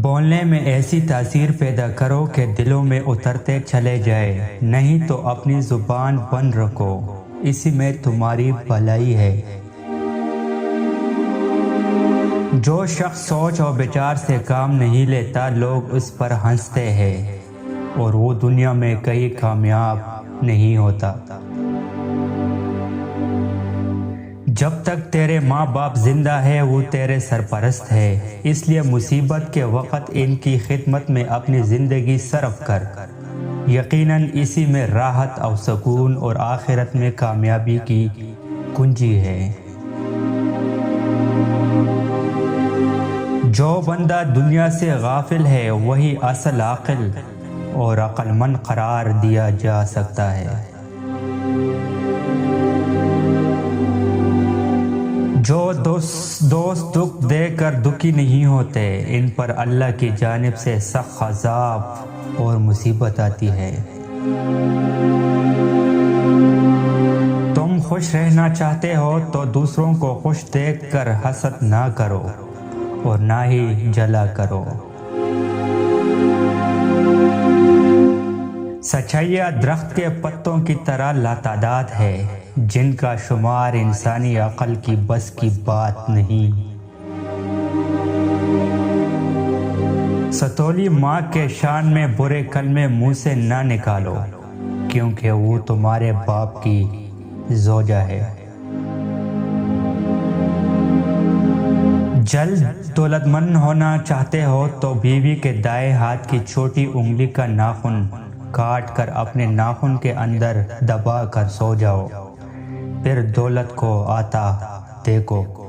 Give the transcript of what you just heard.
بولنے میں ایسی تاثیر پیدا کرو کہ دلوں میں اترتے چلے جائے، نہیں تو اپنی زبان بند رکھو، اسی میں تمہاری بھلائی ہے۔ جو شخص سوچ اور بچار سے کام نہیں لیتا، لوگ اس پر ہنستے ہیں اور وہ دنیا میں کہیں کامیاب نہیں ہوتا۔ جب تک تیرے ماں باپ زندہ ہے وہ تیرے سرپرست ہے، اس لیے مصیبت کے وقت ان کی خدمت میں اپنی زندگی صرف کر، یقیناً اسی میں راحت اور سکون اور آخرت میں کامیابی کی کنجی ہے۔ جو بندہ دنیا سے غافل ہے وہی اصل عاقل اور عقل مند قرار دیا جا سکتا ہے۔ جو دوست دکھ دے کر دکھی نہیں ہوتے، ان پر اللہ کی جانب سے سخت عذاب اور مصیبت آتی ہے۔ تم خوش رہنا چاہتے ہو تو دوسروں کو خوش دیکھ کر حسد نہ کرو اور نہ ہی جلا کرو۔ سچائیاں درخت کے پتوں کی طرح لاتعداد ہے، جن کا شمار انسانی عقل کی بس کی بات نہیں۔ ستولی ماں کے شان میں برے کلمے منہ سے نہ نکالو، کیونکہ وہ تمہارے باپ کی زوجہ ہے۔ جلد دولت مند ہونا چاہتے ہو تو بیوی کے دائیں ہاتھ کی چھوٹی انگلی کا ناخن کاٹ کر اپنے ناخن کے اندر دبا کر سو جاؤ، پھر دولت کو آتا دیکھو۔